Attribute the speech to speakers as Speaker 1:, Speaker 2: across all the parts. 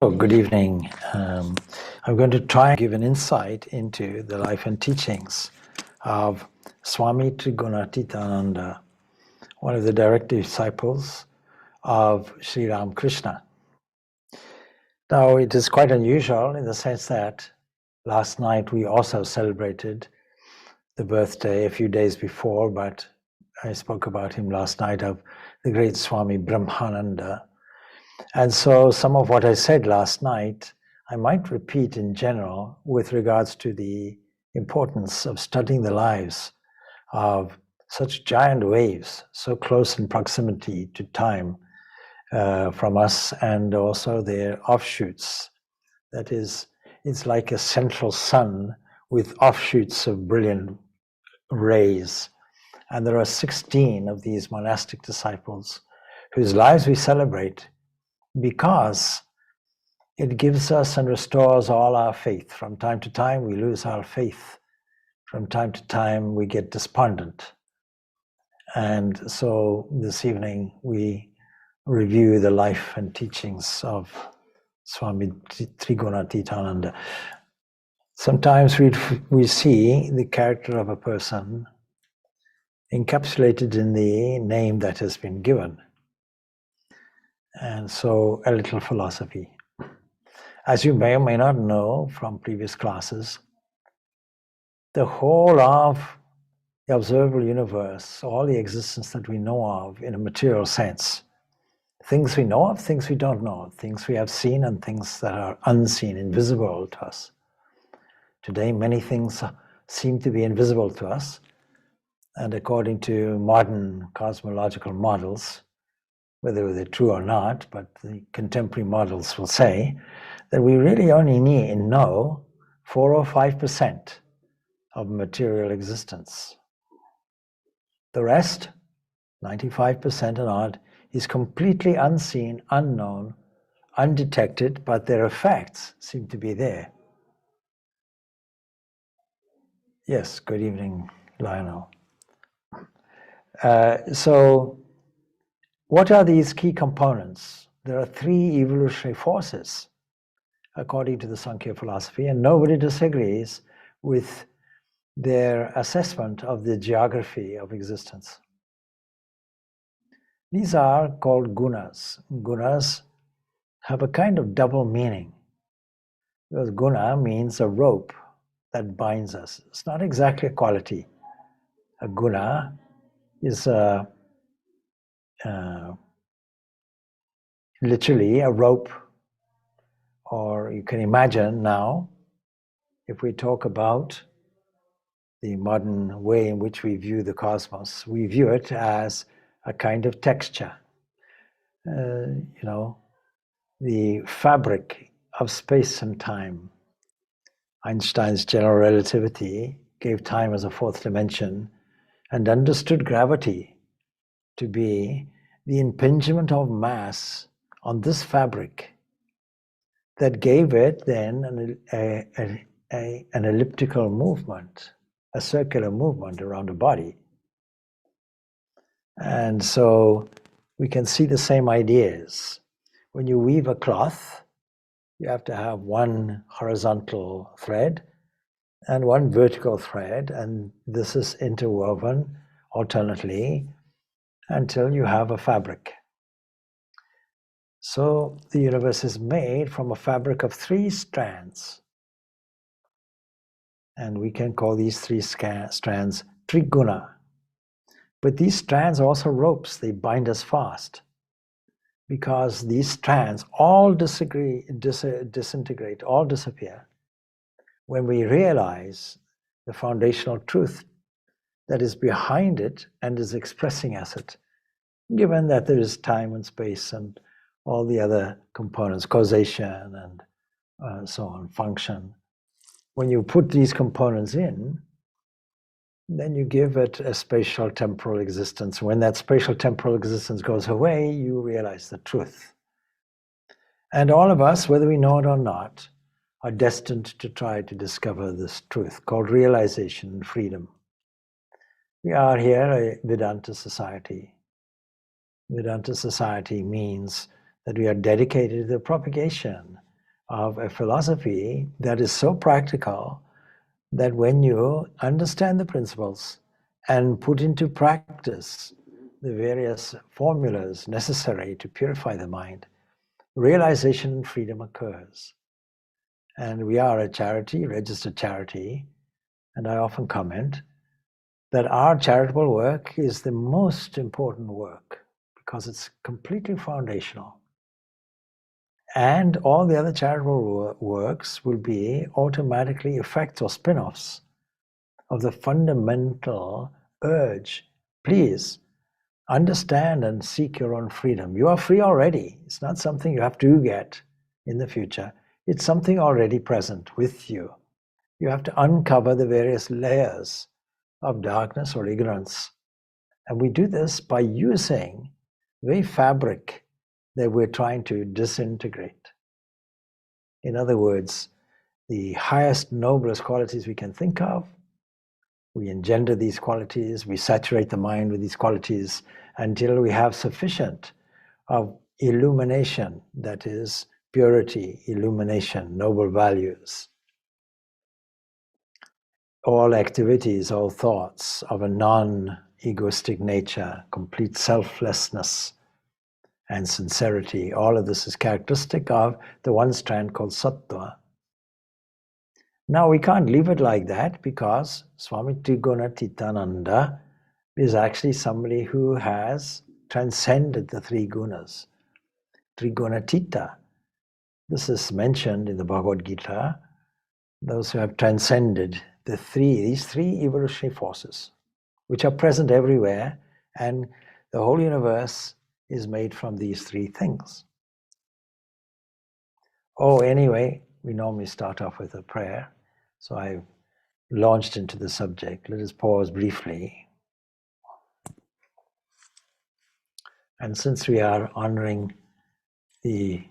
Speaker 1: Oh, good evening. I'm going to try and give an insight into the life and teachings of Swami Trigunatita, one of the direct disciples of Sri Ramakrishna. Now, it is quite unusual in the sense that last night we also celebrated the birthday a few days before, but I spoke about him last night, of the great Swami Brahmananda. And so some of what I said last night, I might repeat in general with regards to the importance of studying the lives of such giant waves, so close in proximity to time from us, and also their offshoots. That is, it's like a central sun with offshoots of brilliant rays. And there are 16 of these monastic disciples whose lives we celebrate because it gives us and restores all our faith. From time to time, we lose our faith. From time to time, we get despondent. And so this evening, we review the life and teachings of Swami Trigunatita. Sometimes we see the character of a person encapsulated in the name that has been given. And so a little philosophy. As you may or may not know from previous classes, the whole of the observable universe, all the existence that we know of in a material sense, things we know of, things we don't know of, things we have seen and things that are unseen, invisible to us. Today, many things seem to be invisible to us, and according to modern cosmological models, whether they're true or not, but the contemporary models will say that we really only know 4 or 5% of material existence. The rest, 95% and odd, is completely unseen, unknown, undetected, but their effects seem to be there. Yes, good evening, Lionel. So, what are these key components? There are 3 evolutionary forces, according to the Sankhya philosophy, and nobody disagrees with their assessment of the geography of existence. These are called gunas. Gunas have a kind of double meaning, because guna means a rope that binds us. It's not exactly a quality. A guna is literally a rope, or you can imagine now, if we talk about the modern way in which we view the cosmos, we view it as a kind of texture. The fabric of space and time. Einstein's general relativity gave time as a 4th dimension and understood gravity to be the impingement of mass on this fabric that gave it then an elliptical movement, a circular movement around a body. And so we can see the same ideas. When you weave a cloth, you have to have one horizontal thread and one vertical thread, and this is interwoven alternately until you have a fabric. So the universe is made from a fabric of 3 strands. And we can call these 3 strands triguna. But these strands are also ropes, they bind us fast. Because these strands all disintegrate, all disappear, when we realize the foundational truth that is behind it and is expressing as it, given that there is time and space and all the other components, causation and so on, function. When you put these components in, then you give it a spatial temporal existence. When that spatial temporal existence goes away, you realize the truth. And all of us, whether we know it or not, are destined to try to discover this truth called realization and freedom. We are here a Vedanta society. Vedanta society means that we are dedicated to the propagation of a philosophy that is so practical that when you understand the principles and put into practice the various formulas necessary to purify the mind, realization and freedom occurs. And we are a charity, registered charity, and I often comment that our charitable work is the most important work because it's completely foundational. And all the other charitable works will be automatically effects or spin-offs of the fundamental urge. Please understand and seek your own freedom. You are free already. It's not something you have to get in the future. It's something already present with you. You have to uncover the various layers of darkness or ignorance. And we do this by using the very fabric that we're trying to disintegrate. In other words, the highest, noblest qualities we can think of, we engender these qualities, we saturate the mind with these qualities until we have sufficient of illumination, that is, purity, illumination, noble values. All activities, all thoughts of a non-egoistic nature, complete selflessness and sincerity, all of this is characteristic of the one strand called sattva. Now we can't leave it like that because Swami Trigunatita is actually somebody who has transcended the three gunas. Trigunatita, this is mentioned in the Bhagavad Gita, those who have transcended these three evolutionary forces, which are present everywhere, and the whole universe is made from these three things. Oh, anyway, we normally start off with a prayer, so I've launched into the subject. Let us pause briefly. And since we are honoring the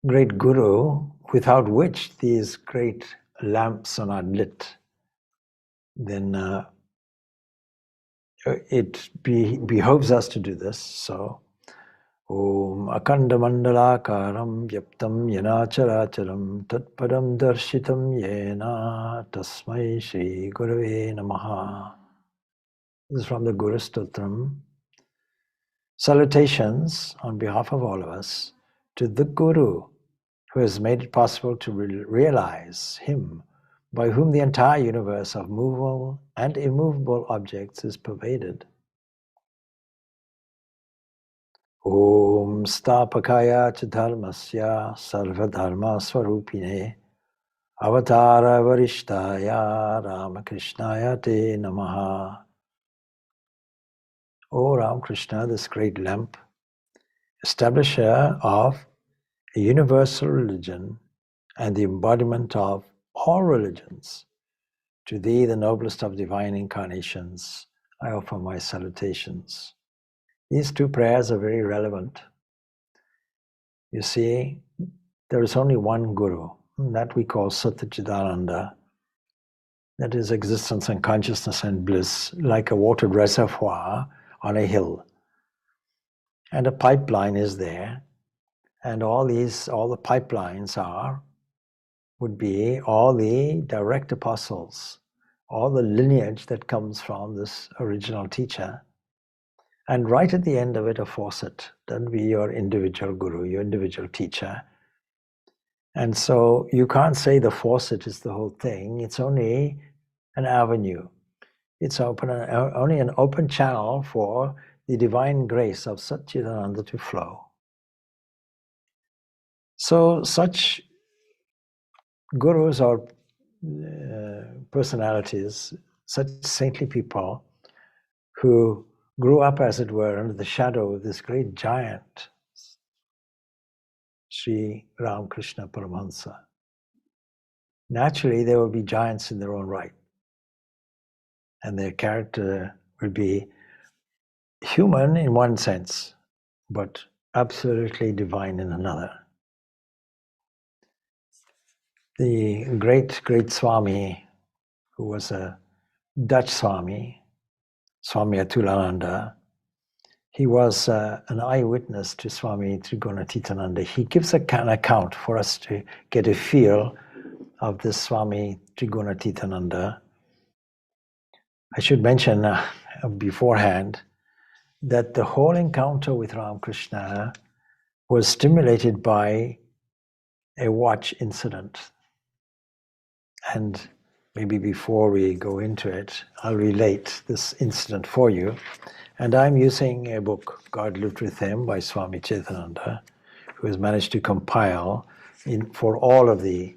Speaker 1: great Guru, without which these great lamps are not lit, then it behoves us to do this. So, Om Akanda Mandalakaram Vyaptam Yena Characharam Tatpadam Darshitam Yena Tasmai Shri Gurave Namaha. This is from the Guru Stotram. Salutations on behalf of all of us to the Guru, who has made it possible to realize Him, by whom the entire universe of movable and immovable objects is pervaded. Om Stapakaya Dharmasya Sarvadharma Swarupine Avatara Varishtaya Ramakrishnaya Te Namaha. O Ramakrishna, this great lamp, establisher of a universal religion and the embodiment of all religions, to thee, the noblest of divine incarnations, I offer my salutations. These two prayers are very relevant. You see, there is only one Guru, that we call Satchidananda. That is existence and consciousness and bliss, like a watered reservoir on a hill. And a pipeline is there, and all the pipelines would be all the direct apostles, all the lineage that comes from this original teacher. And right at the end of it, a faucet. That would be your individual guru, your individual teacher. And so you can't say the faucet is the whole thing. It's only an avenue. It's only an open channel for the divine grace of Satchidananda to flow. So such gurus or personalities, such saintly people who grew up, as it were, under the shadow of this great giant, Sri Ramakrishna Paramahansa. Naturally, they will be giants in their own right. And their character will be human in one sense, but absolutely divine in another. The great Swami, who was a Dutch Swami, Swami Atulananda, he was an eyewitness to Swami Trigunatita. He gives an account for us to get a feel of this Swami Trigunatita. I should mention beforehand that the whole encounter with Ramakrishna was stimulated by a watch incident. And maybe before we go into it, I'll relate this incident for you. And I'm using a book, God Lived With Him, by Swami Chaitananda, who has managed to compile for all of the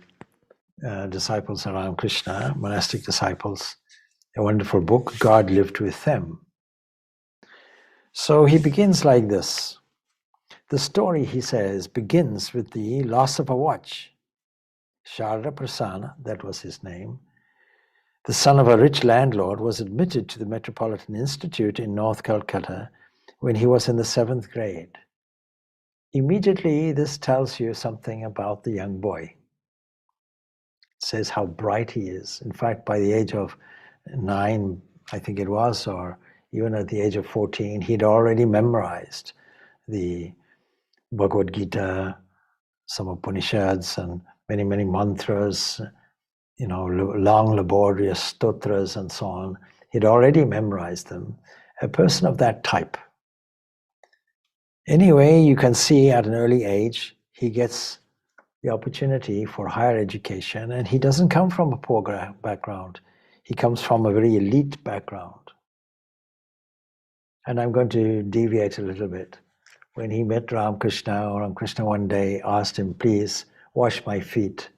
Speaker 1: disciples of Ramakrishna, monastic disciples, a wonderful book, God Lived With Them. So he begins like this. The story, he says, begins with the loss of a watch. Sharada Prasanna, that was his name, the son of a rich landlord, was admitted to the Metropolitan Institute in North Calcutta when he was in the 7th grade. Immediately, this tells you something about the young boy. It says how bright he is. In fact, by the age of 9, I think it was, or even at the age of 14, he'd already memorized the Bhagavad Gita, some Upanishads, and many, many mantras, long laborious stotras and so on. He'd already memorized them. A person of that type. Anyway, you can see at an early age, he gets the opportunity for higher education, and he doesn't come from a poor background. He comes from a very elite background. And I'm going to deviate a little bit. When he met Ramakrishna one day asked him, please wash my feet.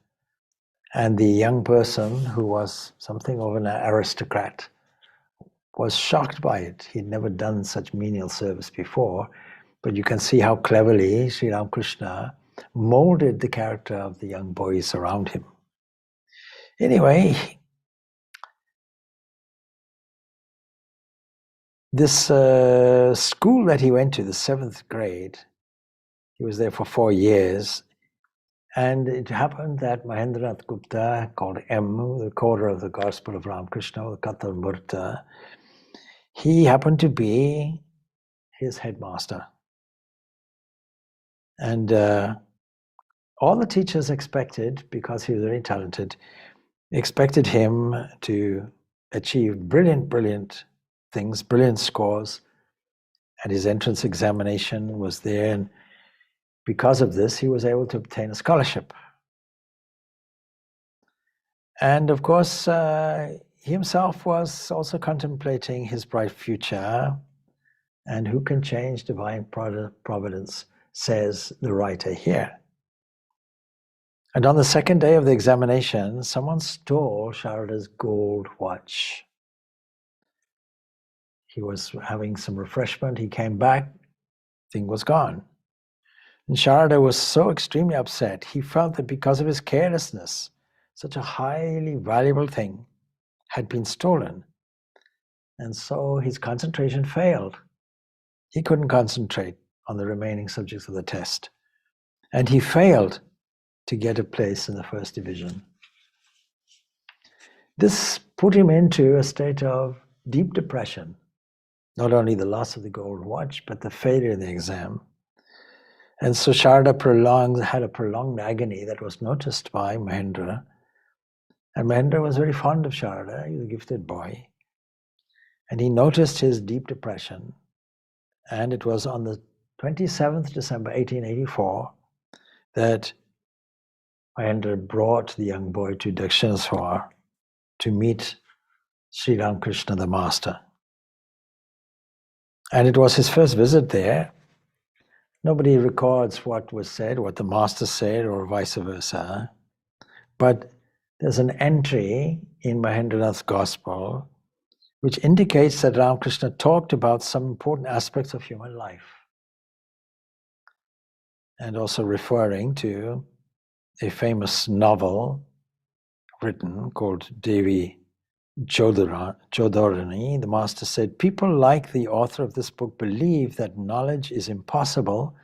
Speaker 1: And the young person, who was something of an aristocrat, was shocked by it. He'd never done such menial service before, but you can see how cleverly Sri Ramakrishna molded the character of the young boys around him. Anyway, this school that he went to, the 7th grade, he was there for 4 years, and it happened that Mahendranath Gupta, called M, the recorder of the Gospel of Ramakrishna, the Katha Murta, he happened to be his headmaster. And all the teachers expected, because he was very talented, expected him to achieve brilliant things, brilliant scores. And his entrance examination was there. And because of this, he was able to obtain a scholarship. And of course, he himself was also contemplating his bright future. And who can change divine providence, says the writer here. And on the second day of the examination, someone stole Sharada's gold watch. He was having some refreshment. He came back, thing was gone. And Sharada was so extremely upset. He felt that because of his carelessness, such a highly valuable thing had been stolen. And so his concentration failed. He couldn't concentrate on the remaining subjects of the test. And he failed to get a place in the first division. This put him into a state of deep depression. Not only the loss of the gold watch, but the failure in the exam. And so Sharada had a prolonged agony that was noticed by Mahendra. And Mahendra was very fond of Sharada. He was a gifted boy. And he noticed his deep depression. And it was on the 27th December 1884 that Mahendra brought the young boy to Dakshinaswar to meet Sri Ramakrishna, the master. And it was his first visit there. Nobody records what was said, what the master said, or vice versa. But there's an entry in Mahendranath's Gospel which indicates that Ramakrishna talked about some important aspects of human life. And also referring to a famous novel written called Devi Jodharani, the master said, people like the author of this book believe that knowledge is impossible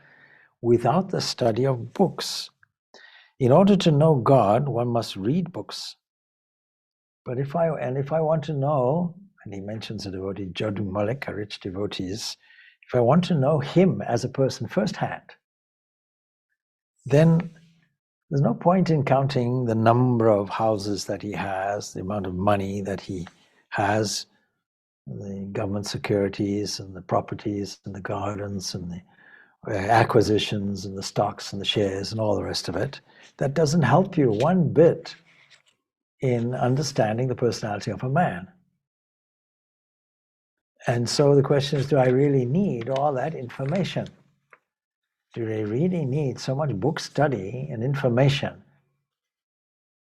Speaker 1: without the study of books. In order to know God, one must read books. But if I want to know, and he mentions a devotee, Jadu Malik, a rich devotee, if if I want to know him as a person firsthand, then there's no point in counting the number of houses that he has, the amount of money that he has, the government securities and the properties and the gardens and the acquisitions and the stocks and the shares and all the rest of it. That doesn't help you one bit in understanding the personality of a man. And so the question is, do I really need all that information? Do I really need so much book study and information?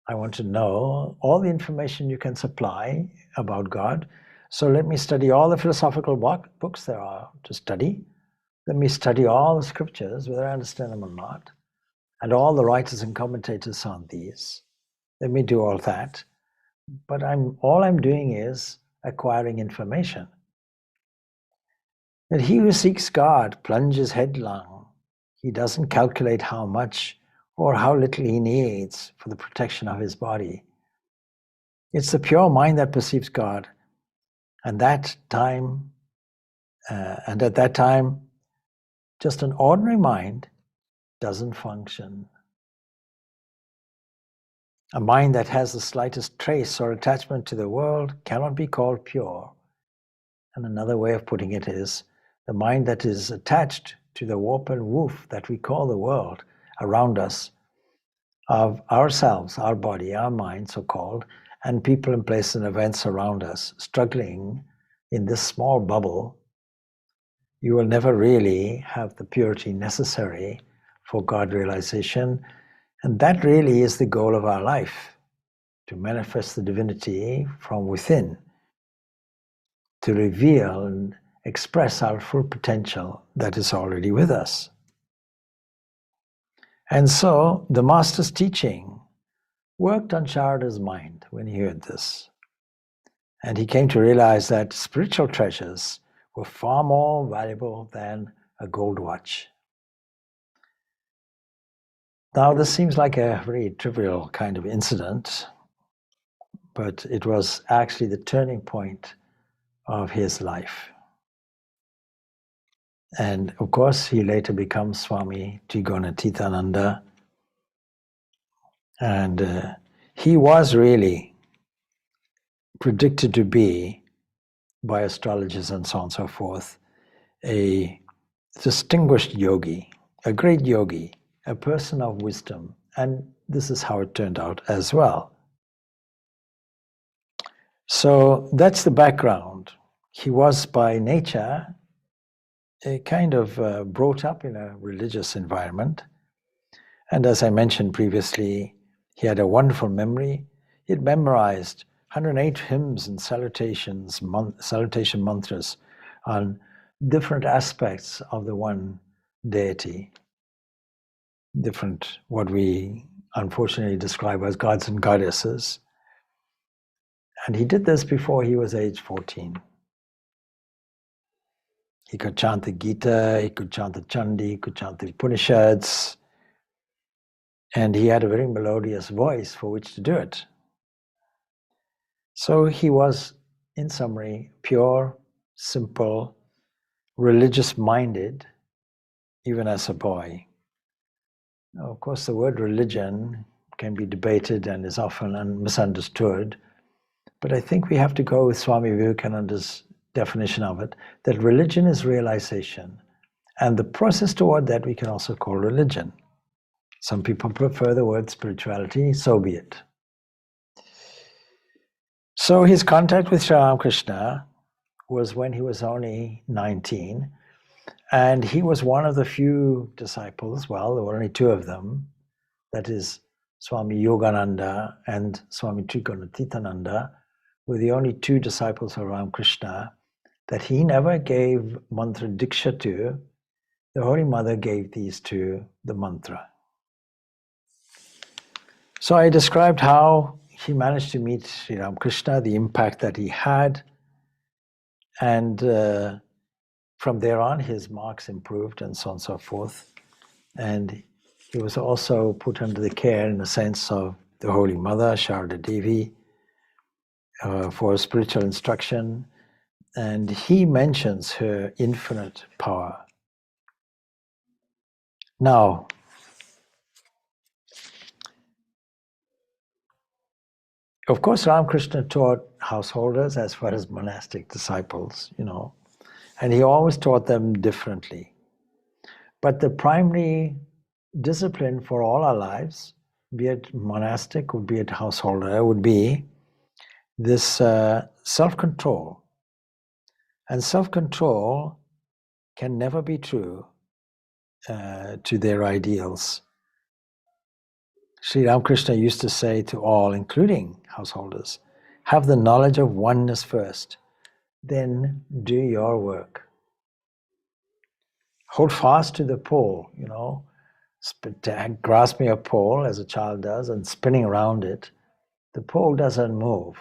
Speaker 1: I want to know all the information you can supply about God. So let me study all the philosophical books there are to study. Let me study all the scriptures, whether I understand them or not, and all the writers and commentators on these. Let me do all that. But all I'm doing is acquiring information. That he who seeks God plunges headlong. He doesn't calculate how much or how little he needs for the protection of his body. It's the pure mind that perceives God, and at that time, just an ordinary mind doesn't function. A mind that has the slightest trace or attachment to the world cannot be called pure. And another way of putting it is, the mind that is attached to the warp and woof that we call the world around us, of ourselves, our body, our mind, so-called, and people and places and events around us, struggling in this small bubble, you will never really have the purity necessary for God realization. And that really is the goal of our life, to manifest the divinity from within, to reveal and express our full potential that is already with us. And so the Master's teaching worked on Sharada's mind when he heard this. And he came to realize that spiritual treasures were far more valuable than a gold watch. Now, this seems like a very trivial kind of incident, but it was actually the turning point of his life. And of course, he later becomes Swami Trigunatita. And he was really predicted to be, by astrologers and so on and so forth, a distinguished yogi, a great yogi, a person of wisdom. And this is how it turned out as well. So that's the background. He was by nature a kind of brought up in a religious environment. And as I mentioned previously, he had a wonderful memory. He had memorized 108 hymns and salutation mantras on different aspects of the one deity, different, what we unfortunately describe as gods and goddesses. And he did this before he was age 14. He could chant the Gita, he could chant the Chandi, he could chant the Upanishads, and he had a very melodious voice for which to do it. So he was, in summary, pure, simple, religious-minded, even as a boy. Now, of course, the word religion can be debated and is often misunderstood, but I think we have to go with Swami Vivekananda's definition of it, that religion is realization, and the process toward that we can also call religion. Some people prefer the word spirituality, so be it. So his contact with Sri Ramakrishna was when he was only 19, and he was one of the few disciples, well, there were only two of them, that is Swami Yogananda and Swami Trigunatita were the only two disciples of Ramakrishna that he never gave mantra diksha to. The Holy Mother gave these two the mantra. So I described how he managed to meet Sri Ramakrishna, the impact that he had, and from there on his marks improved and so on and so forth. And he was also put under the care, in the sense of the Holy Mother, Sharada Devi, for spiritual instruction. and he mentions her infinite power. Now, of course, Ramakrishna taught householders as well as monastic disciples, and he always taught them differently. But the primary discipline for all our lives, be it monastic or be it householder, would be this self-control. And self-control can never be true to their ideals. Sri Ramakrishna used to say to all, including householders, have the knowledge of oneness first, then do your work. Hold fast to the pole, grasping a pole as a child does and spinning around it. The pole doesn't move,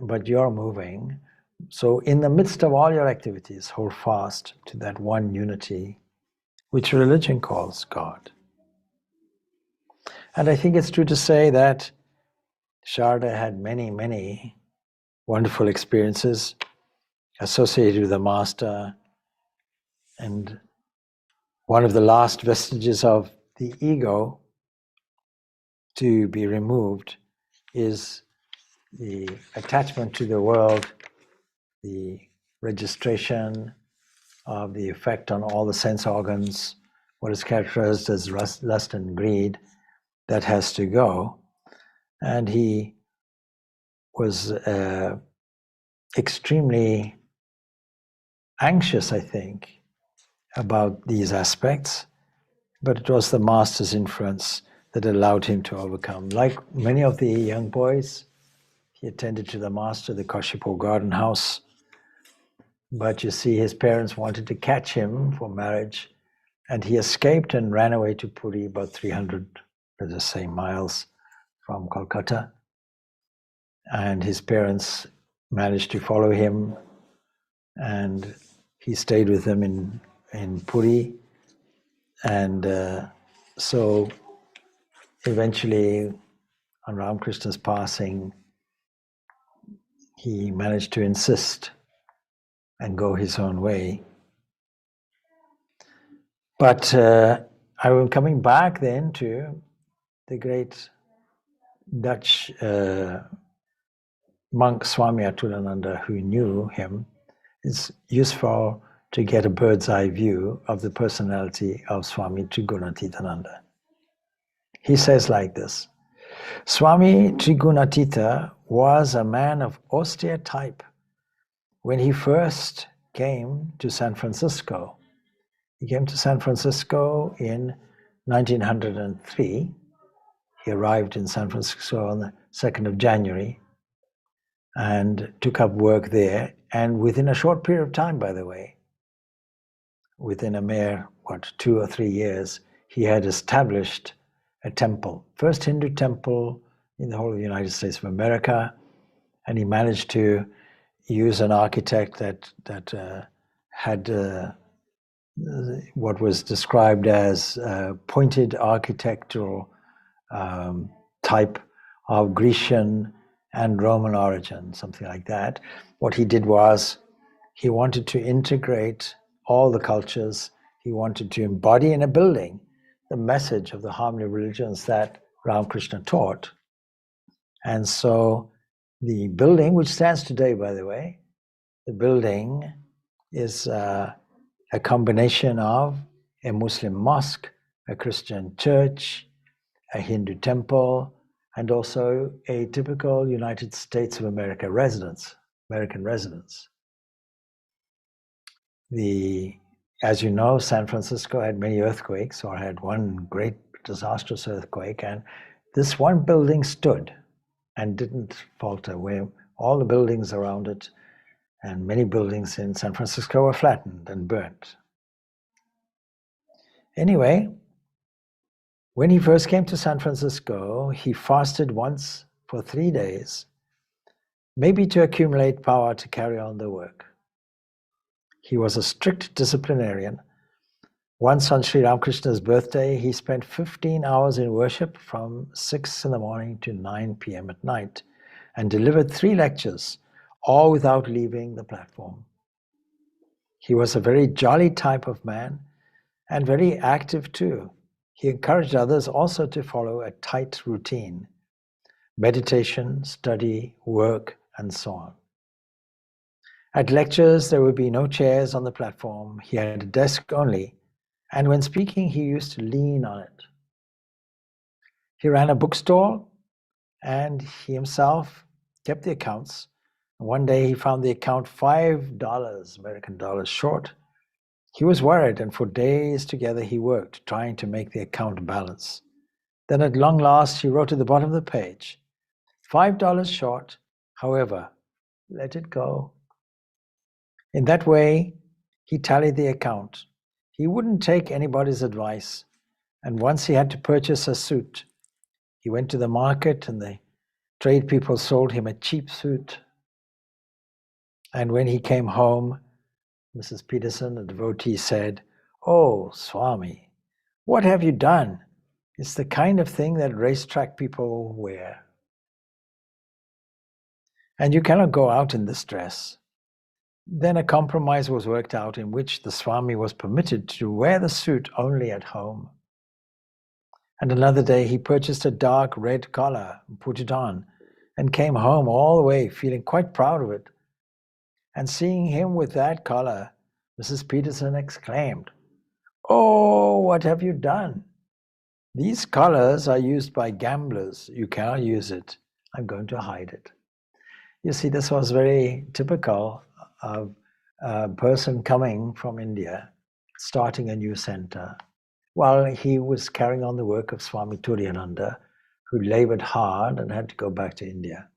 Speaker 1: but you're moving. So in the midst of all your activities, hold fast to that one unity, which religion calls God. And I think it's true to say that Sharda had many, many wonderful experiences associated with the Master, and one of the last vestiges of the ego to be removed is the attachment to the world, the registration of the effect on all the sense organs, what is characterized as lust and greed, that has to go. And he was extremely anxious, I think, about these aspects, but it was the Master's influence that allowed him to overcome. Like many of the young boys, he attended to the Master, the Kashipo garden house, but you see his parents wanted to catch him for marriage, and he escaped and ran away to Puri, about 300, let us say, miles from Kolkata. And his parents managed to follow him, and he stayed with them in Puri. And so eventually, on Ramakrishna's passing, he managed to insist and go his own way. But I'm coming back then to the great Dutch monk Swami Purnananda, who knew him. It's useful to get a bird's eye view of the personality of Swami Trigunatita. He says like this: Swami Trigunatita was a man of austere type. When he first came to San Francisco, he came to San Francisco in 1903. He arrived in San Francisco on the 2nd of January and took up work there. And within a short period of time, by the way, within a mere, 2 or 3 years, he had established a temple, first Hindu temple in the whole of the United States of America. And he managed to use an architect that had what was described as pointed architectural type of Grecian and Roman origin, something like that. What he did was he wanted to integrate all the cultures. He wanted to embody in a building the message of the harmony of religions that Ramakrishna taught. And so the building, which stands today, by the way, the building is a combination of a Muslim mosque, a Christian church, a Hindu temple, and also a typical United States of America residence, American residence. As you know, San Francisco had many earthquakes, or had one great disastrous earthquake, and this one building stood and didn't falter, where all the buildings around it and many buildings in San Francisco were flattened and burnt. Anyway, when he first came to San Francisco, he fasted once for 3 days, maybe to accumulate power to carry on the work. He was a strict disciplinarian. Once on Sri Ramakrishna's birthday, he spent 15 hours in worship from 6 in the morning to 9 p.m. at night and delivered 3 lectures all without leaving the platform. He was a very jolly type of man and very active too. He encouraged others also to follow a tight routine: meditation, study, work, and so on. At lectures, there would be no chairs on the platform. He had a desk only, and when speaking, he used to lean on it. He ran a bookstore, and he himself kept the accounts. One day he found the account $5 American dollars short. He was worried, and for days together he worked, trying to make the account balance. Then at long last he wrote at the bottom of the page, $5 short, however, let it go. In that way, he tallied the account. He wouldn't take anybody's advice, and once he had to purchase a suit. He went to the market, and the trade people sold him a cheap suit. And when he came home, Mrs. Peterson, a devotee, said, "Oh, Swami, what have you done? It's the kind of thing that racetrack people wear. And you cannot go out in this dress." Then a compromise was worked out in which the Swami was permitted to wear the suit only at home. And another day he purchased a dark red collar and put it on, and came home all the way feeling quite proud of it. And seeing him with that collar, Mrs. Peterson exclaimed, "Oh, what have you done? These collars are used by gamblers. You cannot use it. I'm going to hide it." You see, this was very typical of a person coming from India, starting a new center, while he was carrying on the work of Swami Trigunatita, who labored hard and had to go back to India.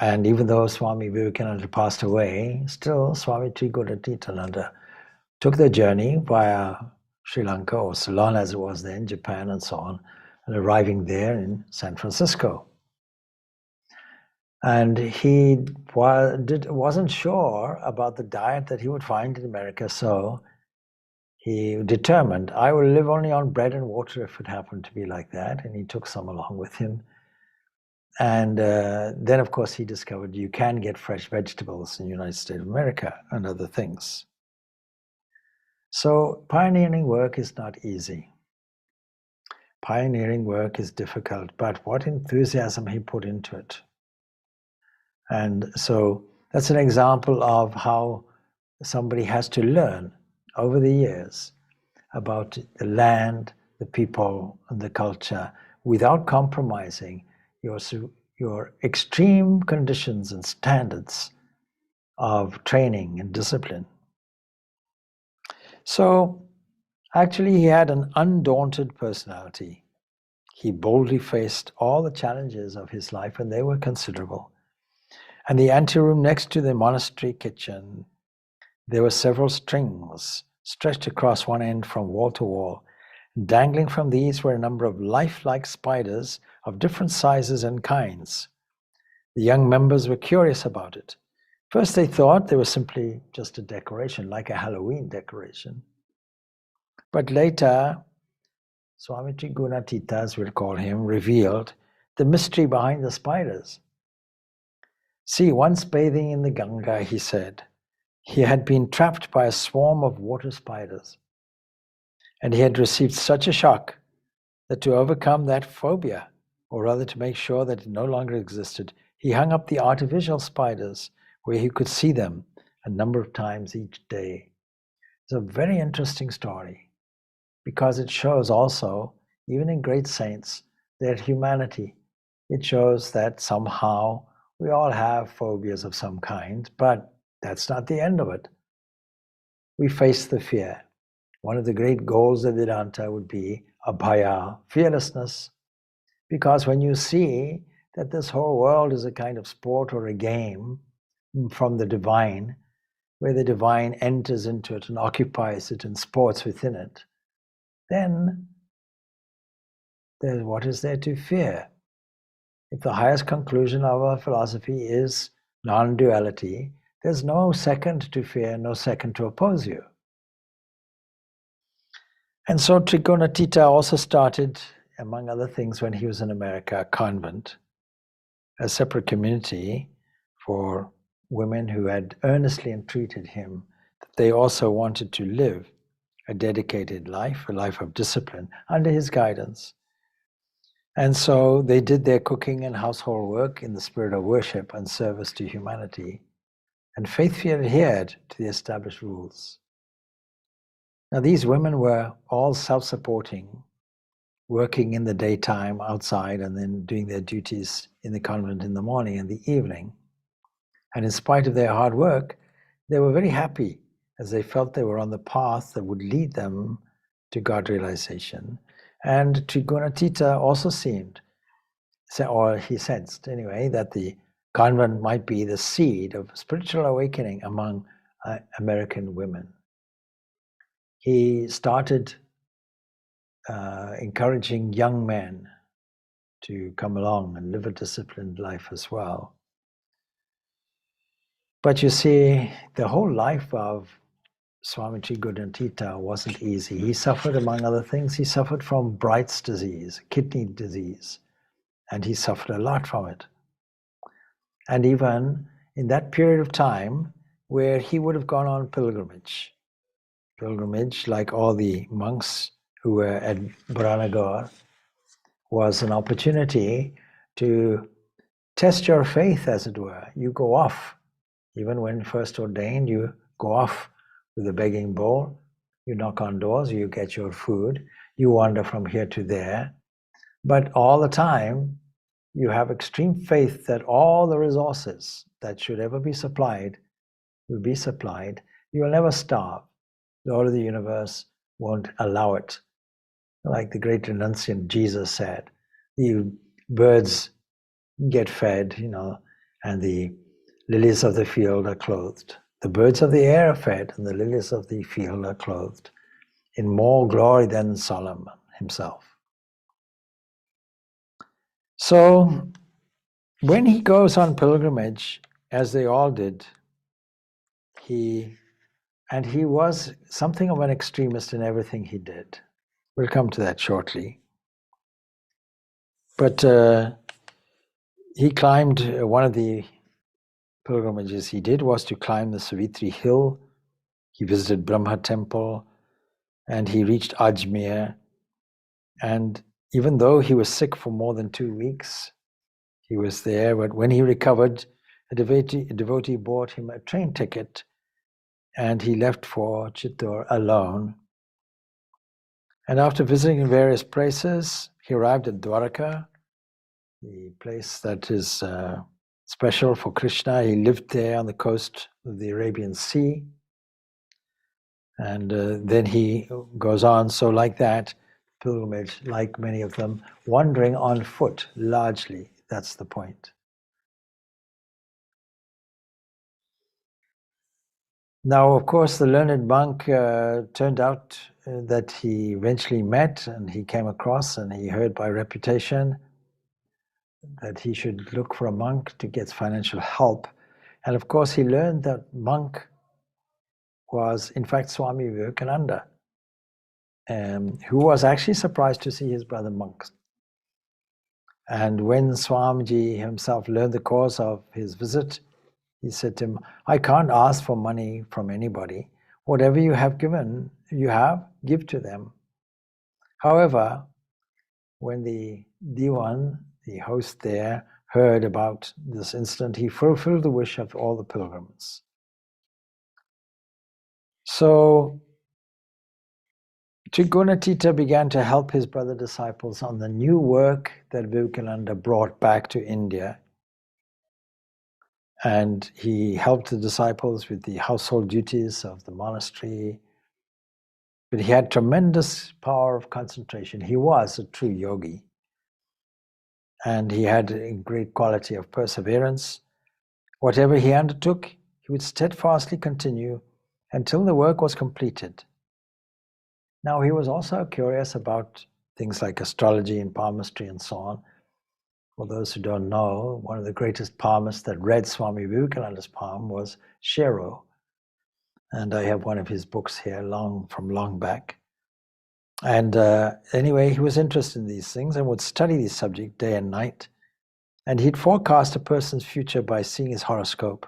Speaker 1: And even though Swami Vivekananda passed away, still Swami Trigunatita took the journey via Sri Lanka, or Ceylon as it was then, Japan and so on, and arriving there in San Francisco. And he wasn't sure about the diet that he would find in America, so he determined, I will live only on bread and water if it happened to be like that, and he took some along with him. And then, of course, he discovered you can get fresh vegetables in the United States of America and other things. So pioneering work is not easy. Pioneering work is difficult, but what enthusiasm he put into it. And so that's an example of how somebody has to learn over the years about the land, the people, and the culture without compromising your extreme conditions and standards of training and discipline. So actually he had an undaunted personality. He boldly faced all the challenges of his life, and they were considerable. And the anteroom next to the monastery kitchen, there were several strings stretched across one end from wall to wall. Dangling from these were a number of lifelike spiders of different sizes and kinds. The young members were curious about it. First they thought they were simply just a decoration, like a Halloween decoration. But later, Swami Trigunatita, as we'll call him, revealed the mystery behind the spiders. See, once bathing in the Ganga, he said, he had been trapped by a swarm of water spiders. And he had received such a shock that to overcome that phobia, or rather to make sure that it no longer existed, he hung up the artificial spiders where he could see them a number of times each day. It's a very interesting story because it shows also, even in great saints, their humanity. It shows that somehow we all have phobias of some kind, but that's not the end of it. We face the fear. One of the great goals of Vedanta would be abhaya, fearlessness, because when you see that this whole world is a kind of sport or a game from the divine, where the divine enters into it and occupies it and sports within it, then what is there to fear? If the highest conclusion of our philosophy is non-duality, there's no second to fear, no second to oppose you. And so Trigunatita also started, among other things, when he was in America, a convent, a separate community for women who had earnestly entreated him that they also wanted to live a dedicated life, a life of discipline, under his guidance. And so they did their cooking and household work in the spirit of worship and service to humanity, and faithfully adhered to the established rules. Now, these women were all self-supporting, working in the daytime outside and then doing their duties in the convent in the morning and the evening. And in spite of their hard work, they were very happy as they felt they were on the path that would lead them to God realization. And Trigunatita also seemed, or he sensed anyway, that the convent might be the seed of spiritual awakening among American women. He started encouraging young men to come along and live a disciplined life as well. But you see, the whole life of Swami Trigunatita wasn't easy. He suffered, among other things, he suffered from Bright's disease, kidney disease, and he suffered a lot from it. And even in that period of time where he would have gone on pilgrimage like all the monks who were at Baranagar, was an opportunity to test your faith, as it were. You go off. Even when first ordained, you go off with a begging bowl. You knock on doors, you get your food. You wander from here to there. But all the time, you have extreme faith that all the resources that should ever be supplied will be supplied. You will never starve. The Lord of the universe won't allow it. Like the great renunciant Jesus said, the birds get fed, and the lilies of the field are clothed. The birds of the air are fed, and the lilies of the field are clothed in more glory than Solomon himself. So when he goes on pilgrimage, as they all did, he was something of an extremist in everything he did. We'll come to that shortly. But he climbed, one of the pilgrimages he did was to climb the Savitri hill. He visited Brahma temple, and he reached Ajmer. And even though he was sick for more than 2 weeks, he was there. But when he recovered, a devotee bought him a train ticket, and he left for Chittor alone. And after visiting various places, he arrived at Dwarka, the place that is special for Krishna. He lived there on the coast of the Arabian Sea. And then he goes on, so like that, pilgrimage, like many of them, wandering on foot, largely. That's the point. Now, of course, the learned monk turned out that he eventually met and he came across, and he heard by reputation that he should look for a monk to get financial help. And of course, he learned that monk was, in fact, Swami Vivekananda, who was actually surprised to see his brother monk. And when Swamiji himself learned the cause of his visit, he said to him, I can't ask for money from anybody. Whatever you have, give to them. However, when the Diwan, the host there, heard about this incident, he fulfilled the wish of all the pilgrims. So Trigunatita began to help his brother disciples on the new work that Vivekananda brought back to India. And he helped the disciples with the household duties of the monastery. But he had tremendous power of concentration. He was a true yogi. And he had a great quality of perseverance. Whatever he undertook, he would steadfastly continue until the work was completed. Now, he was also curious about things like astrology and palmistry and so on. For those who don't know, one of the greatest palmists that read Swami Vivekananda's palm was Shero. And I have one of his books here, from long back. And anyway, he was interested in these things and would study this subject day and night. And he'd forecast a person's future by seeing his horoscope.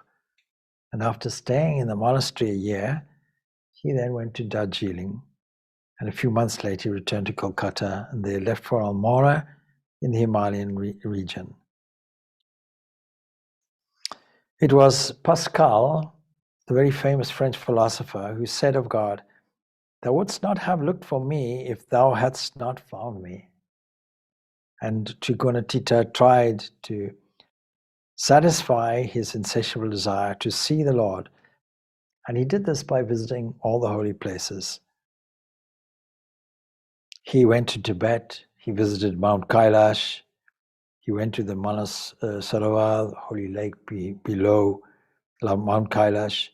Speaker 1: And after staying in the monastery a year, he then went to Darjeeling. And a few months later, he returned to Kolkata, and they left for Almora in the Himalayan region. It was Pascal, the very famous French philosopher, who said of God, "Thou wouldst not have looked for me if thou hadst not found me." And Trigunatita tried to satisfy his insatiable desire to see the Lord. And he did this by visiting all the holy places. He went to Tibet, he visited Mount Kailash, he went to the Manas Sarovar, holy lake below Mount Kailash.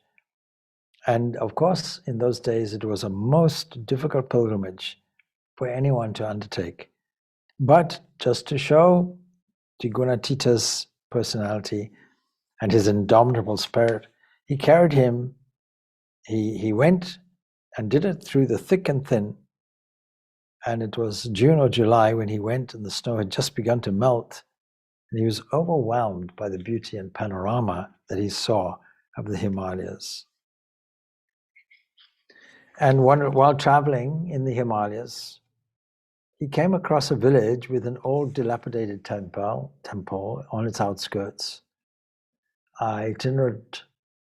Speaker 1: And of course, in those days, it was a most difficult pilgrimage for anyone to undertake. But just to show Trigunatita's personality and his indomitable spirit, he carried him, he went and did it through the thick and thin. And it was June or July when he went, and the snow had just begun to melt. And he was overwhelmed by the beauty and panorama that he saw of the Himalayas. And while traveling in the Himalayas, he came across a village with an old dilapidated temple on its outskirts. Itinerant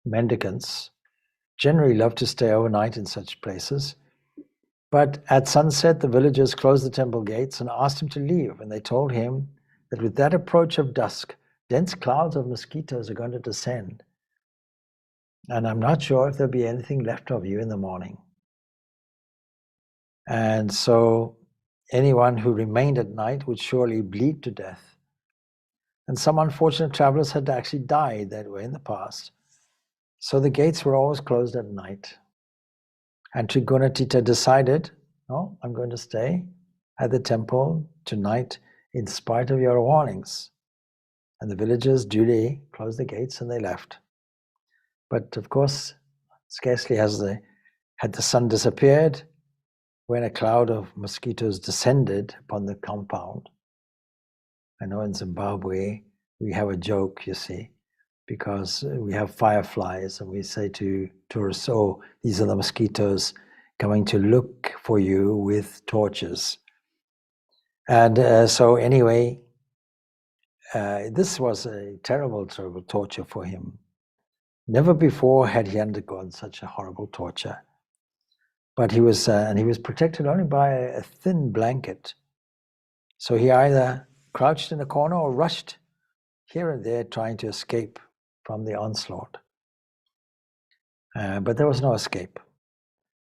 Speaker 1: mendicants generally love to stay overnight in such places. But at sunset, the villagers closed the temple gates and asked him to leave. And they told him that with that approach of dusk, dense clouds of mosquitoes are going to descend. And I'm not sure if there'll be anything left of you in the morning. And so anyone who remained at night would surely bleed to death. And some unfortunate travelers had actually died that way in the past. So the gates were always closed at night. And Trigunatita decided, "No, I'm going to stay at the temple tonight in spite of your warnings." And the villagers duly closed the gates and they left. But of course, scarcely had the sun disappeared when a cloud of mosquitoes descended upon the compound. I know in Zimbabwe we have a joke, you see, because we have fireflies and we say to tourists, "Oh, these are the mosquitoes coming to look for you with torches." And so anyway, this was a terrible, terrible torture for him. Never before had he undergone such a horrible torture. But he was protected only by a thin blanket. So he either crouched in a corner or rushed here and there trying to escape from the onslaught. But there was no escape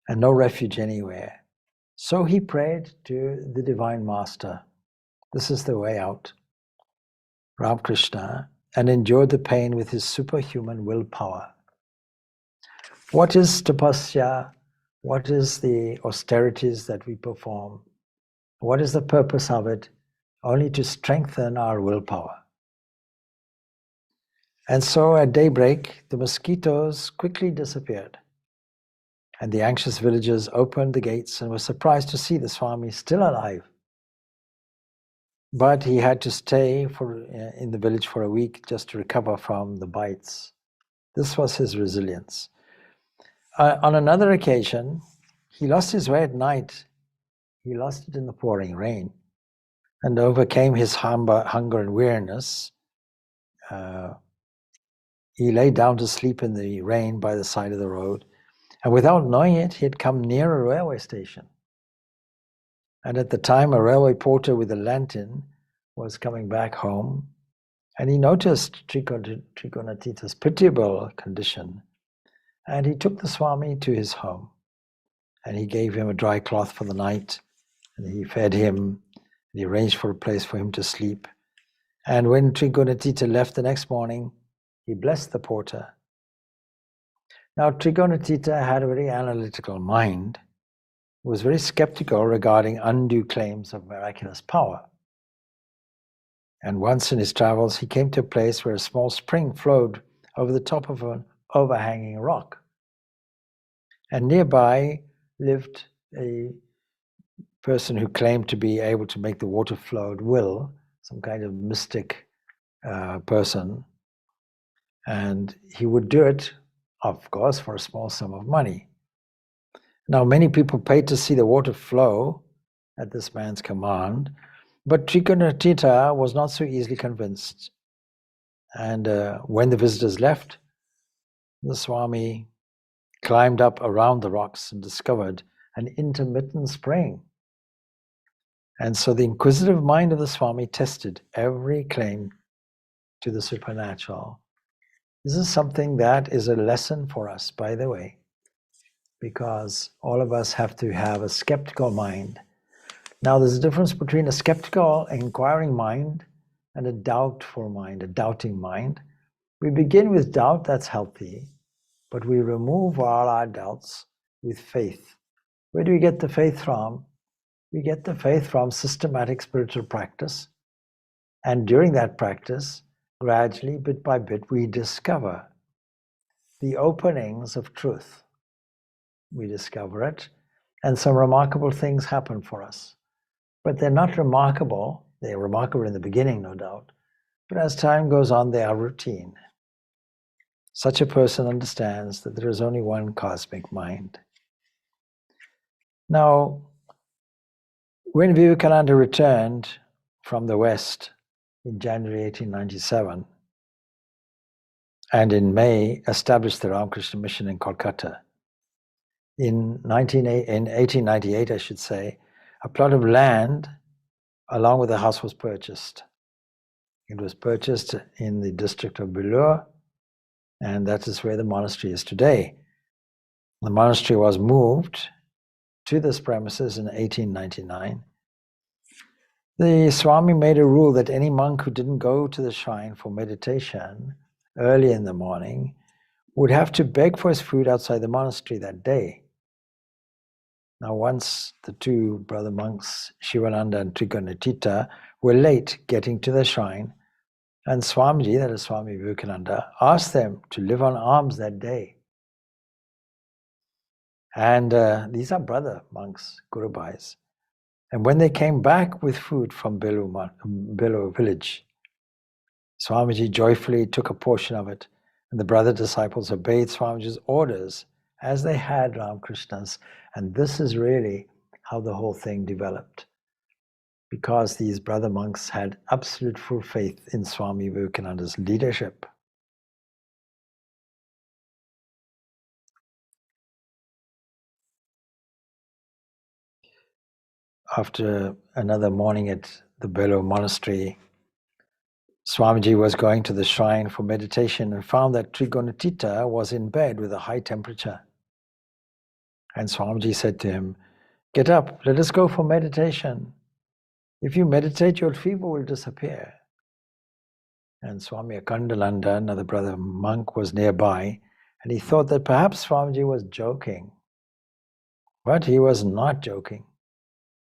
Speaker 1: and no refuge anywhere. So he prayed to the Divine Master. This is the way out, Ramakrishna, and endured the pain with his superhuman willpower. What is tapasya? What is the austerities that we perform? What is the purpose of it? Only to strengthen our willpower. And so at daybreak, the mosquitoes quickly disappeared. And the anxious villagers opened the gates and were surprised to see the Swami still alive. But he had to stay in the village for a week just to recover from the bites. This was his resilience. On another occasion, he lost his way at night. He lost it in the pouring rain and overcame his hunger and weariness. He lay down to sleep in the rain by the side of the road. And without knowing it, he had come near a railway station. And at the time, a railway porter with a lantern was coming back home. And he noticed Trigunatita's pitiable condition. And he took the Swami to his home. And he gave him a dry cloth for the night. And he fed him. And he arranged for a place for him to sleep. And when Trigunatita left the next morning, he blessed the porter. Now, Trigunatita had a very analytical mind, was very skeptical regarding undue claims of miraculous power. And once in his travels, he came to a place where a small spring flowed over the top of an overhanging rock. And nearby lived a person who claimed to be able to make the water flow at will, some kind of mystic person, and he would do it, of course, for a small sum of money. Now, many people paid to see the water flow at this man's command, but Trigunatita was not so easily convinced. And when the visitors left, the Swami climbed up around the rocks and discovered an intermittent spring. And so the inquisitive mind of the Swami tested every claim to the supernatural. This is something that is a lesson for us, by the way, because all of us have to have a skeptical mind. Now, there's a difference between a skeptical, inquiring mind and a doubtful mind, a doubting mind. We begin with doubt, that's healthy, but we remove all our doubts with faith. Where do we get the faith from? We get the faith from systematic spiritual practice. And during that practice, gradually, bit by bit, we discover the openings of truth. We discover it, and some remarkable things happen for us. But they're not remarkable. They're remarkable in the beginning, no doubt. But as time goes on, they are routine. Such a person understands that there is only one cosmic mind. Now, when Vivekananda returned from the West in January 1897, and in May established the Ramakrishna Mission in Kolkata, in 1898, I should say, a plot of land along with the house was purchased. It was purchased in the district of Bilur, and that is where the monastery is today. The monastery was moved to this premises in 1899. The Swami made a rule that any monk who didn't go to the shrine for meditation early in the morning would have to beg for his food outside the monastery that day. Now, once the two brother monks, Shivananda and Trigunatita, were late getting to the shrine, and Swamiji, that is Swami Vivekananda, asked them to live on alms that day. And these are brother monks, Gurubhais. And when they came back with food from Bilur village, Swamiji joyfully took a portion of it, and the brother disciples obeyed Swamiji's orders as they had Ramakrishna's. And this is really how the whole thing developed, because these brother monks had absolute full faith in Swami Vivekananda's leadership. After another morning at the Bilur monastery, Swamiji was going to the shrine for meditation and found that Trigunatita was in bed with a high temperature. And Swamiji said to him, "Get up, let us go for meditation. If you meditate, your fever will disappear." And Swami Akandalanda, another brother monk, was nearby, and he thought that perhaps Swamiji was joking. But he was not joking.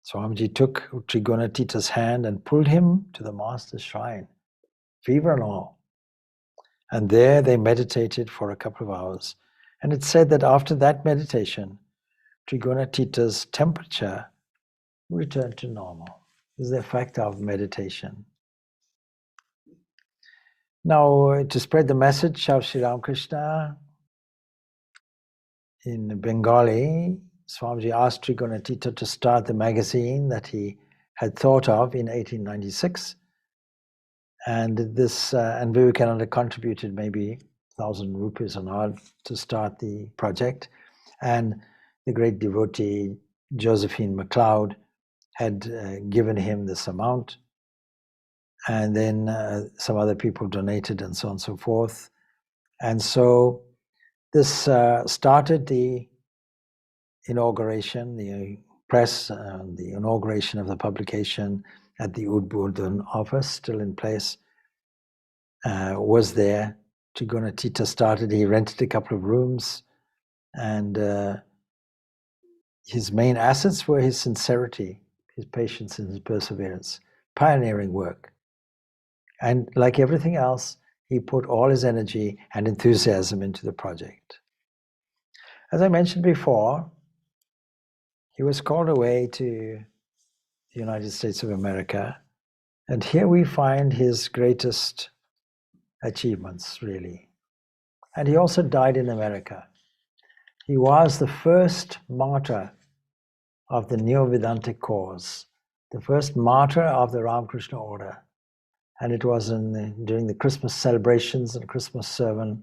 Speaker 1: Swamiji took Trigunatita's hand and pulled him to the master's shrine, fever and all. And there they meditated for a couple of hours. And it's said that after that meditation, Trigunatita's temperature returned to normal. This is the effect of meditation. Now, to spread the message of Sri Ramakrishna in Bengali, Swamiji asked Trigunatita to start the magazine that he had thought of in 1896. And and Vivekananda contributed maybe 1,000 rupees or odd to start the project. And the great devotee Josephine MacLeod had given him this amount. And then some other people donated and so on and so forth. And so this started the inauguration, the press, the inauguration of the publication at the Udbodhan office, still in place, was there. Trigunatita started, he rented a couple of rooms, and his main assets were his sincerity, his patience, and his perseverance. Pioneering work. And like everything else, he put all his energy and enthusiasm into the project. As I mentioned before, he was called away to the United States of America, and here we find his greatest achievements, really. And he also died in America. He was the first martyr of the Neo-Vedantic cause, the first martyr of the Ramakrishna order. And it was during the Christmas celebrations and Christmas sermon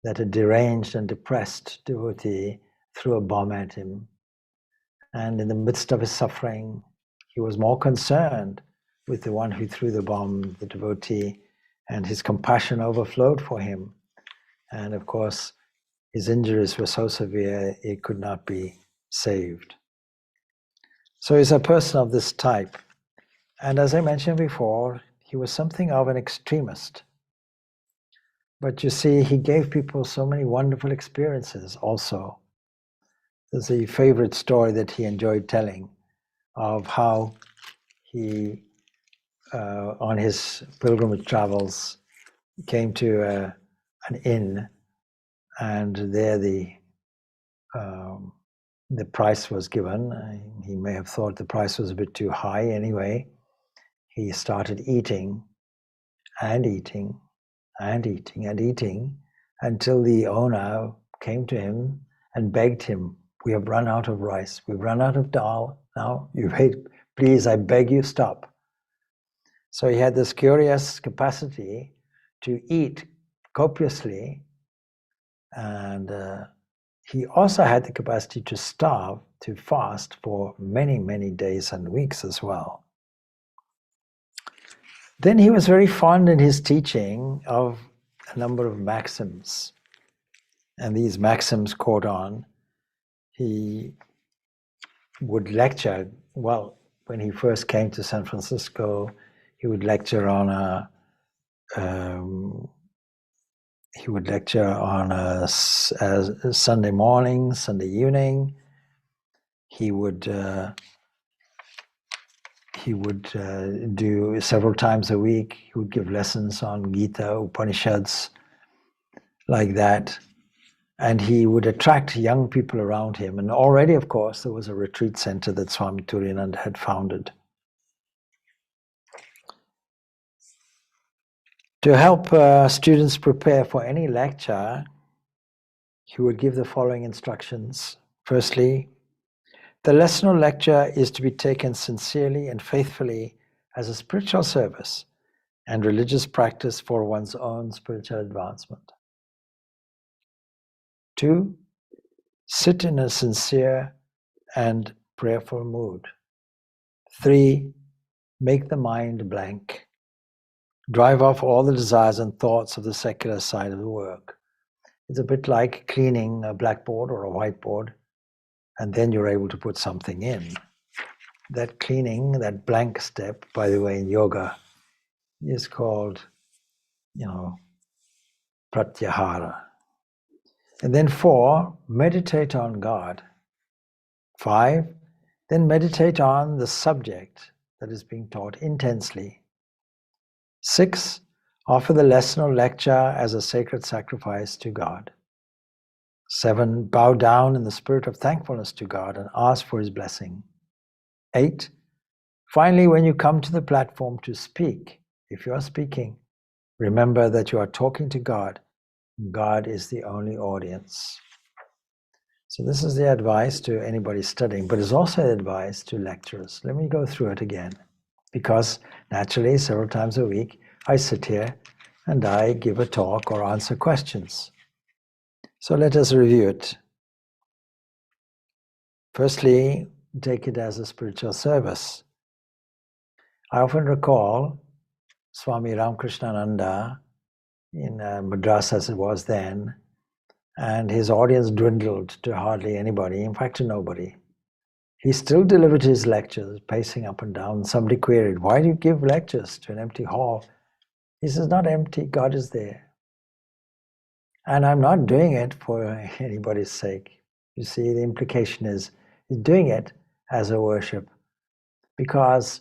Speaker 1: that a deranged and depressed devotee threw a bomb at him. And in the midst of his suffering, he was more concerned with the one who threw the bomb, the devotee, and his compassion overflowed for him. And of course, his injuries were so severe, he could not be saved. So he's a person of this type. And as I mentioned before, he was something of an extremist. But you see, he gave people so many wonderful experiences also. There's a favorite story that he enjoyed telling of how he, on his pilgrimage travels, came to an inn, and there the price was given. He may have thought the price was a bit too high. Anyway, he started eating and eating and eating and eating until the owner came to him and begged him, "We have run out of rice. We've run out of dal. Now you wait. Please, I beg you, stop." So he had this curious capacity to eat copiously, and he also had the capacity to starve, to fast for many, many days and weeks as well. Then he was very fond in his teaching of a number of maxims. And these maxims caught on. He would lecture, well, when he first came to San Francisco, he would lecture on a Sunday morning, Sunday evening. He would do several times a week. He would give lessons on Gita, Upanishads, like that. And he would attract young people around him. And already, of course, there was a retreat center that Swami Trigunatita had founded. To help students prepare for any lecture, he would give the following instructions. Firstly, the lesson or lecture is to be taken sincerely and faithfully as a spiritual service and religious practice for one's own spiritual advancement. 2, sit in a sincere and prayerful mood. 3, make the mind blank. Drive off all the desires and thoughts of the secular side of the work. It's a bit like cleaning a blackboard or a whiteboard, and then you're able to put something in. That cleaning, that blank step, by the way, in yoga, is called, pratyahara. And then 4, meditate on God. 5, then meditate on the subject that is being taught intensely. 6, offer the lesson or lecture as a sacred sacrifice to God. 7, bow down in the spirit of thankfulness to God and ask for His blessing. 8, finally, when you come to the platform to speak, if you are speaking, remember that you are talking to God. God is the only audience. So this is the advice to anybody studying, but it's also advice to lecturers. Let me go through it again, because naturally, several times a week, I sit here and I give a talk or answer questions. So let us review it. Firstly, take it as a spiritual service. I often recall Swami Ramakrishnananda in Madras, as it was then, and his audience dwindled to hardly anybody, in fact to nobody. He still delivered his lectures, pacing up and down. Somebody queried, "Why do you give lectures to an empty hall?" He says, "Not empty, God is there. And I'm not doing it for anybody's sake." You see, the implication is he's doing it as a worship, because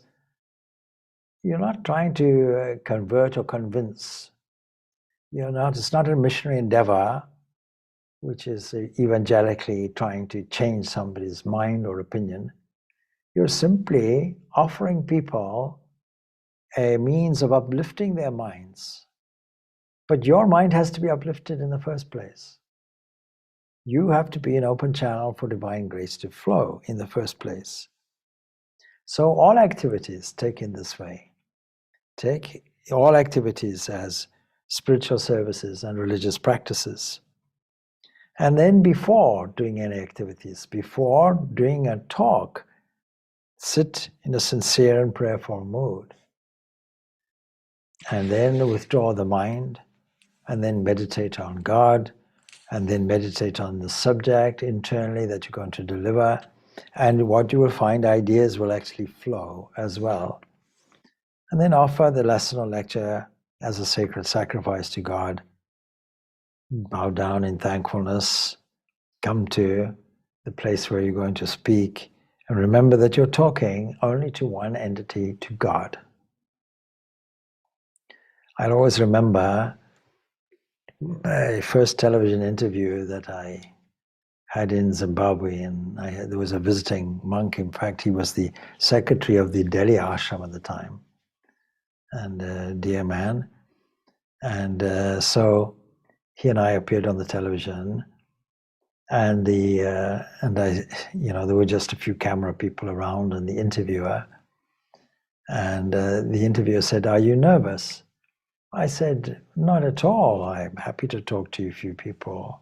Speaker 1: you're not trying to convert or convince. It's not a missionary endeavor, which is evangelically trying to change somebody's mind or opinion. You're simply offering people a means of uplifting their minds But your mind has to be uplifted in the first place. You have to be an open channel for divine grace to flow in the first place. So all activities taken this way, take all activities as spiritual services and religious practices. And then before doing any activities, before doing a talk, sit in a sincere and prayerful mood. And then withdraw the mind, and then meditate on God, and then meditate on the subject internally that you're going to deliver. And what you will find, ideas will actually flow as well. And then offer the lesson or lecture as a sacred sacrifice to God. Bow down in thankfulness. Come to the place where you're going to speak. And remember that you're talking only to one entity, to God. I'll always remember my first television interview that I had in Zimbabwe, and there was a visiting monk. In fact, he was the secretary of the Delhi ashram at the time, and a dear man. And so he and I appeared on the television, and there were just a few camera people around, and the interviewer. And the interviewer said, "Are you nervous?" I said, "Not at all. I'm happy to talk to a few people."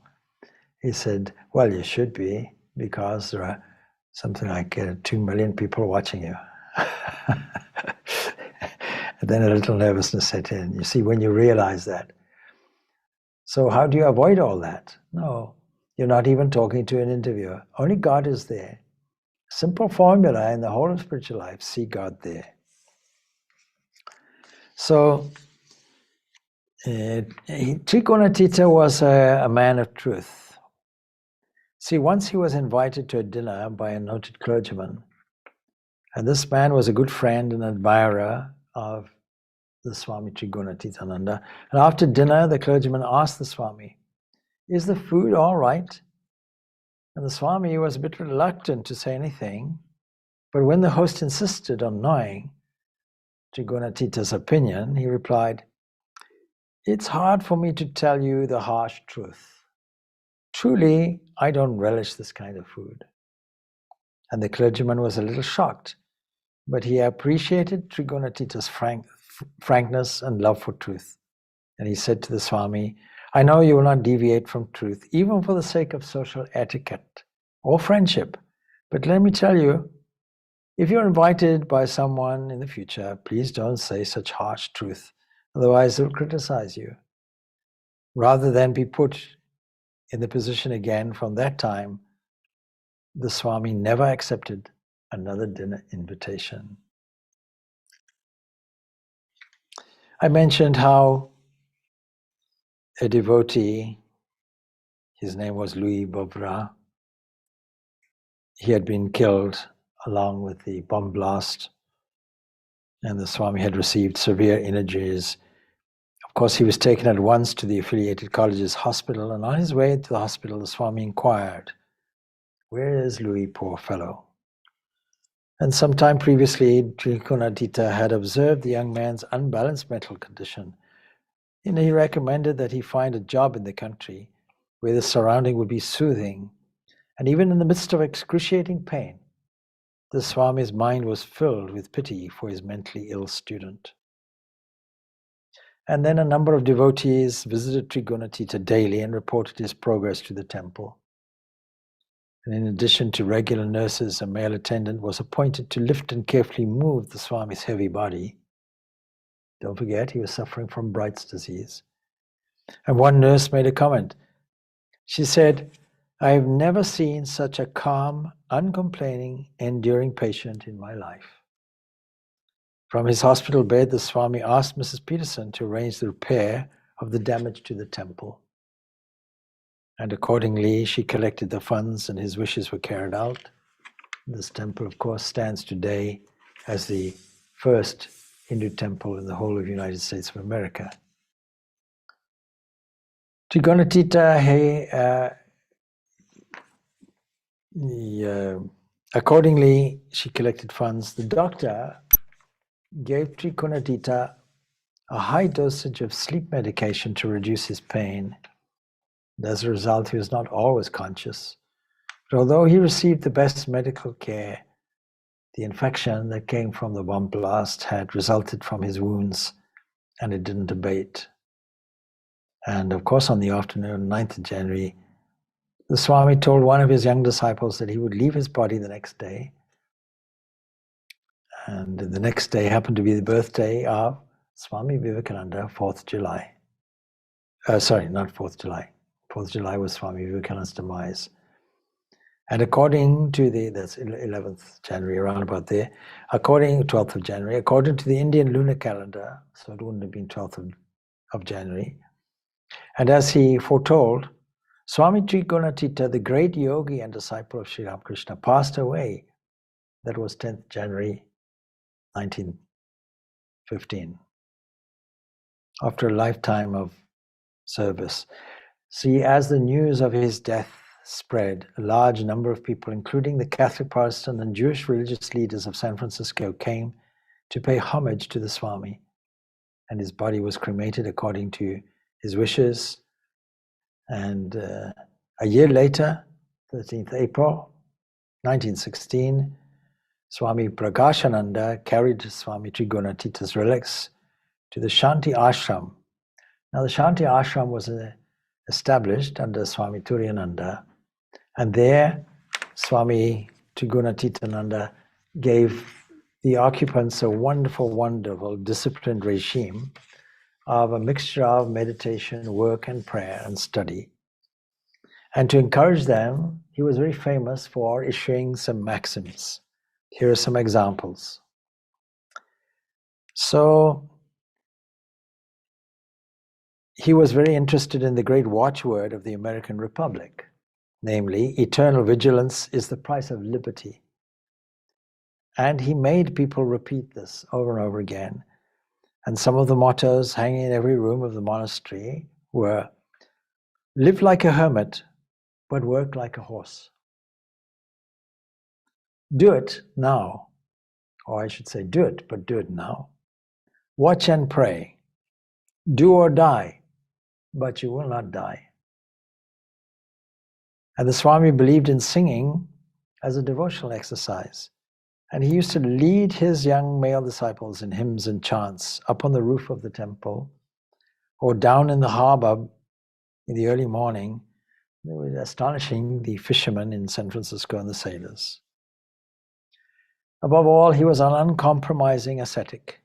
Speaker 1: He said, "Well, you should be, because there are something like 2 million people watching you." And then a little nervousness set in. You see, when you realize that. So how do you avoid all that? No, you're not even talking to an interviewer. Only God is there. Simple formula in the whole of spiritual life, see God there. So Trigunatita was a man of truth. See, once he was invited to a dinner by a noted clergyman, and this man was a good friend and admirer of the Swami Trigunatita. And after dinner, the clergyman asked the Swami, "Is the food all right?" And the Swami was a bit reluctant to say anything, but when the host insisted on knowing Trigunatita's opinion, he replied, "It's hard for me to tell you the harsh truth. Truly, I don't relish this kind of food." And the clergyman was a little shocked, but he appreciated Trigunatita's frankness and love for truth. And he said to the Swami, "I know you will not deviate from truth, even for the sake of social etiquette or friendship. But let me tell you, if you're invited by someone in the future, please don't say such harsh truth, otherwise they'll criticize you." Rather than be put in the position again from that time, the Swami never accepted another dinner invitation. I mentioned how a devotee, his name was Louis Bovra, he had been killed along with the bomb blast, and the Swami had received severe injuries. Of course, he was taken at once to the affiliated college's hospital, and on his way to the hospital, the Swami inquired, "Where is Louis, poor fellow?" And sometime previously, Trigunatita had observed the young man's unbalanced mental condition, and he recommended that he find a job in the country where the surrounding would be soothing. And even in the midst of excruciating pain, the Swami's mind was filled with pity for his mentally ill student. And then a number of devotees visited Trigunatita daily and reported his progress to the temple. And in addition to regular nurses, a male attendant was appointed to lift and carefully move the Swami's heavy body. Don't forget, he was suffering from Bright's disease. And one nurse made a comment. She said, "I have never seen such a calm, uncomplaining, enduring patient in my life." From his hospital bed, the Swami asked Mrs. Peterson to arrange the repair of the damage to the temple. And accordingly, she collected the funds and his wishes were carried out. This temple, of course, stands today as the first Hindu temple in the whole of the United States of America. Trigunatita, accordingly, she collected funds. The doctor gave Trigunatita a high dosage of sleep medication to reduce his pain. And as a result, he was not always conscious. But although he received the best medical care, the infection that came from the bomb blast had resulted from his wounds, and it didn't abate. And of course, on the afternoon, 9th of January, the Swami told one of his young disciples that he would leave his body the next day. And the next day happened to be the birthday of Swami Vivekananda, 4th July. Sorry, not 4th July. 4th July was Swami Vivekananda's demise. And according to that's 11th January, around about there, 12th of January, according to the Indian lunar calendar, so it wouldn't have been 12th of January. And as he foretold, Swami Trigunatita, the great yogi and disciple of Sri Ramakrishna, passed away. That was 10th January 1915, after a lifetime of service. See, as the news of his death spread, a large number of people, including the Catholic, Protestant, and Jewish religious leaders of San Francisco, came to pay homage to the Swami, and his body was cremated according to his wishes. And a year later, 13th April 1916, Swami Prakashananda carried Swami Trigunatita's relics to the Shanti Ashram. Now, the Shanti Ashram was established under Swami Turiyananda, and there Swami Trigunatitananda gave the occupants a wonderful, wonderful disciplined regime of a mixture of meditation, work, and prayer and study. And to encourage them, he was very famous for issuing some maxims. Here are some examples. So, he was very interested in the great watchword of the American Republic, namely, eternal vigilance is the price of liberty. And he made people repeat this over and over again. And some of the mottos hanging in every room of the monastery were, live like a hermit, but work like a horse. Do it now, or I should say do it, but do it now. Watch and pray. Do or die, but you will not die. And the Swami believed in singing as a devotional exercise. And he used to lead his young male disciples in hymns and chants up on the roof of the temple or down in the harbor in the early morning. They were astonishing the fishermen in San Francisco and the sailors. Above all, he was an uncompromising ascetic.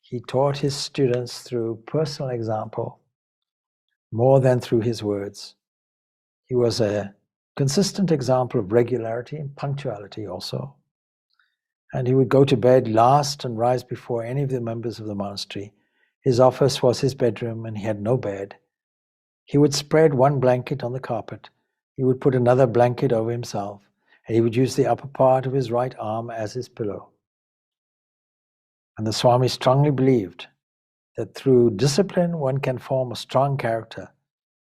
Speaker 1: He taught his students through personal example more than through his words. He was a consistent example of regularity and punctuality also. And he would go to bed last and rise before any of the members of the monastery. His office was his bedroom, and he had no bed. He would spread one blanket on the carpet. He would put another blanket over himself, and he would use the upper part of his right arm as his pillow. And the Swami strongly believed that through discipline one can form a strong character,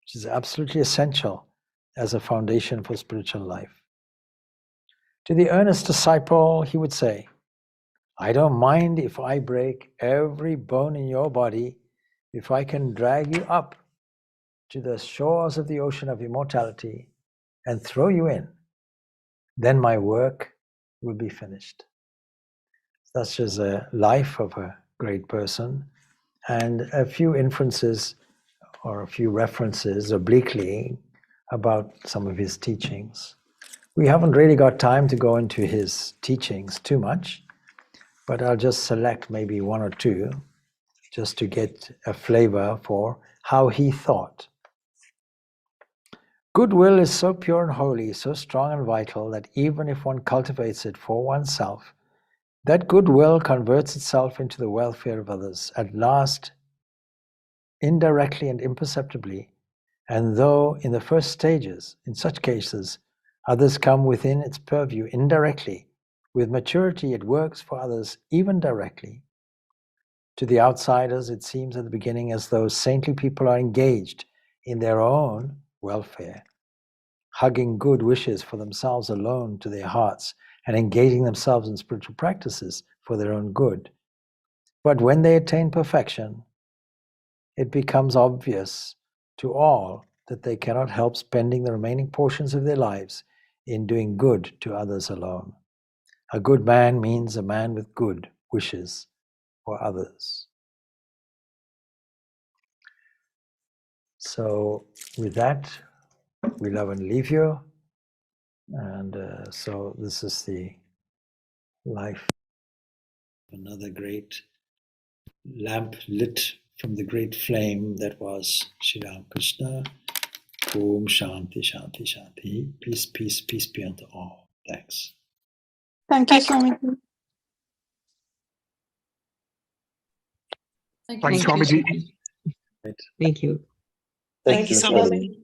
Speaker 1: which is absolutely essential as a foundation for spiritual life. To the earnest disciple, he would say, I don't mind if I break every bone in your body, if I can drag you up to the shores of the ocean of immortality and throw you in, then my work will be finished. Such is a life of a great person, and a few inferences or a few references obliquely about some of his teachings. We haven't really got time to go into his teachings too much, but I'll just select maybe one or two just to get a flavor for how he thought. Goodwill is so pure and holy, so strong and vital, that even if one cultivates it for oneself, that goodwill converts itself into the welfare of others, at last, indirectly and imperceptibly, and though in the first stages, in such cases, others come within its purview indirectly, with maturity it works for others even directly. To the outsiders, it seems at the beginning as though saintly people are engaged in their own welfare, hugging good wishes for themselves alone to their hearts and engaging themselves in spiritual practices for their own good. But when they attain perfection, it becomes obvious to all that they cannot help spending the remaining portions of their lives in doing good to others alone. A good man means a man with good wishes for others. So with that, we love and leave you. And so this is the life of another great lamp lit from the great flame that was Sri Ramakrishna. Om Shanti, Shanti, Shanti. Peace, peace, peace be unto all. Thanks.
Speaker 2: Thank you, Swami.
Speaker 3: Thank you, Swamiji.
Speaker 1: Right.
Speaker 4: Thank you.
Speaker 3: Thank you, Swamiji.